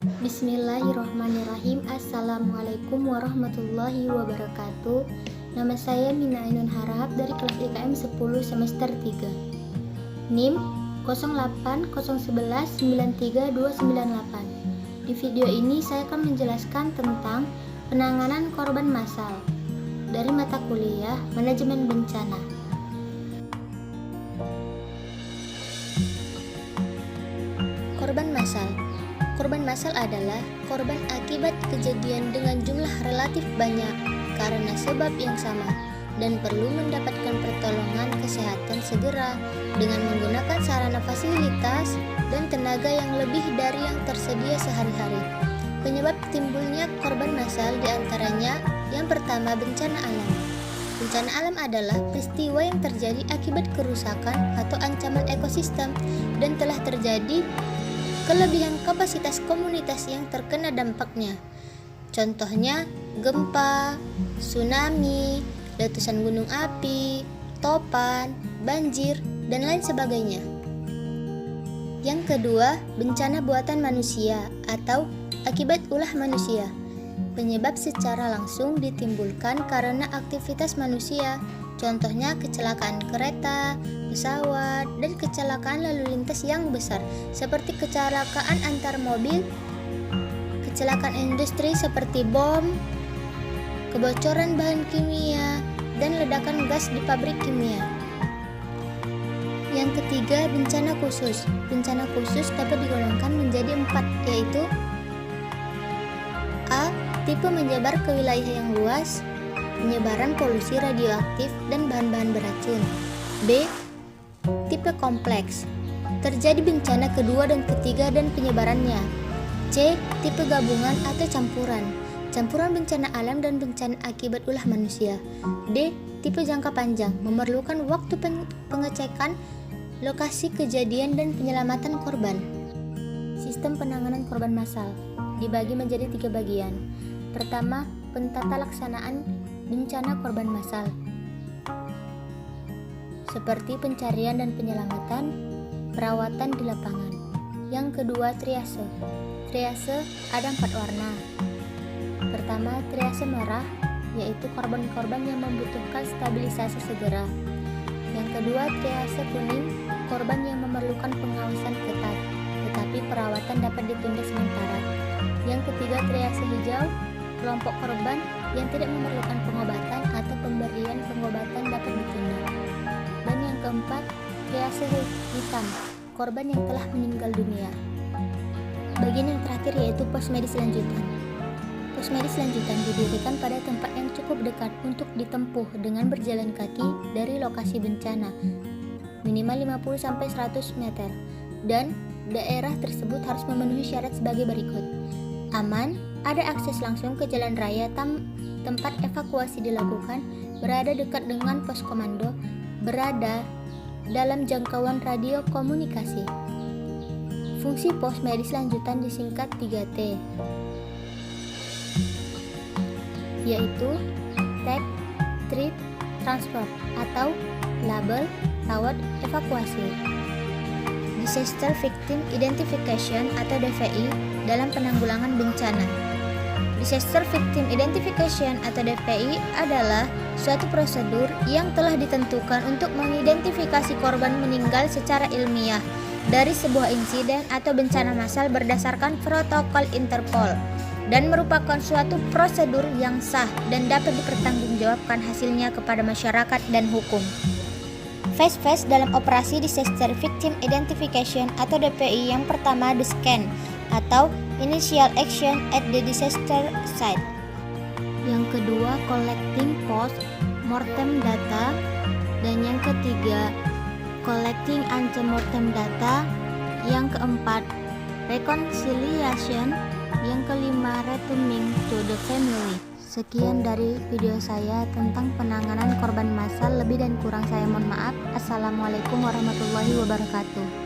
Bismillahirrahmanirrahim. Assalamualaikum warahmatullahi wabarakatuh. Nama saya Mina Ainun Harahap dari kelas IKM 10 semester 3. NIM 08011932298. Di video ini saya akan menjelaskan tentang penanganan korban massal dari mata kuliah Manajemen Bencana. Korban massal. Korban massal adalah korban akibat kejadian dengan jumlah relatif banyak karena sebab yang sama dan perlu mendapatkan pertolongan kesehatan segera dengan menggunakan sarana fasilitas dan tenaga yang lebih dari yang tersedia sehari-hari. Penyebab timbulnya korban massal diantaranya yang pertama bencana alam. Bencana alam adalah peristiwa yang terjadi akibat kerusakan atau ancaman ekosistem dan telah terjadi kelebihan kapasitas komunitas yang terkena dampaknya. Contohnya gempa, tsunami, letusan gunung api, topan, banjir, dan lain sebagainya. Yang kedua, bencana buatan manusia atau akibat ulah manusia. Penyebab secara langsung ditimbulkan karena aktivitas manusia. Contohnya kecelakaan kereta, pesawat, dan kecelakaan lalu lintas yang besar seperti kecelakaan antar mobil, kecelakaan industri seperti bom, kebocoran bahan kimia, dan ledakan gas di pabrik kimia. Yang ketiga, bencana khusus. Bencana khusus dapat digolongkan menjadi 4, yaitu A. Tipe menyebar ke wilayah yang luas, penyebaran polusi radioaktif dan bahan-bahan beracun. B. Tipe kompleks, terjadi bencana kedua dan ketiga dan penyebarannya. C. Tipe gabungan atau campuran bencana alam dan bencana akibat ulah manusia. D. Tipe jangka panjang, memerlukan waktu pengecekan lokasi kejadian dan penyelamatan korban. Sistem penanganan korban massal dibagi menjadi 3 bagian. Pertama, pentata laksanaan bencana korban massal, seperti pencarian dan penyelamatan, perawatan di lapangan. Yang kedua, triase. Triase ada 4 warna. Pertama, triase merah, yaitu korban-korban yang membutuhkan stabilisasi segera. Yang kedua, triase kuning, korban yang memerlukan pengawasan ketat, tetapi perawatan dapat ditunda sementara. Yang ketiga, triase hijau, kelompok korban yang tidak memerlukan pengobatan atau pemberian pengobatan dapat ditunda. Dan yang keempat, triase hitam, korban yang telah meninggal dunia. Bagian yang terakhir yaitu pos medis lanjutan. Pos medis lanjutan didirikan pada tempat yang cukup dekat untuk ditempuh dengan berjalan kaki dari lokasi bencana, minimal 50-100 meter, dan daerah tersebut harus memenuhi syarat sebagai berikut. Aman, ada akses langsung ke jalan raya tempat evakuasi dilakukan, berada dekat dengan pos komando, berada dalam jangkauan radio komunikasi. Fungsi pos medis lanjutan disingkat 3T, yaitu Take, Treat, Transport atau label, rawat, evakuasi. Disaster Victim Identification atau DVI dalam penanggulangan bencana. Disaster Victim Identification atau DVI adalah suatu prosedur yang telah ditentukan untuk mengidentifikasi korban meninggal secara ilmiah dari sebuah insiden atau bencana massal berdasarkan protokol Interpol dan merupakan suatu prosedur yang sah dan dapat dipertanggungjawabkan hasilnya kepada masyarakat dan hukum. Phase dalam operasi Disaster Victim Identification atau DVI yang pertama, the scan atau Initial Action at the Disaster Site. Yang kedua, collecting post-mortem data. Dan yang ketiga, collecting ante-mortem data. Yang keempat, reconciliation. Yang kelima, returning to the family. Sekian dari video saya tentang penanganan korban massal. Lebih dan kurang saya mohon maaf. Assalamualaikum warahmatullahi wabarakatuh.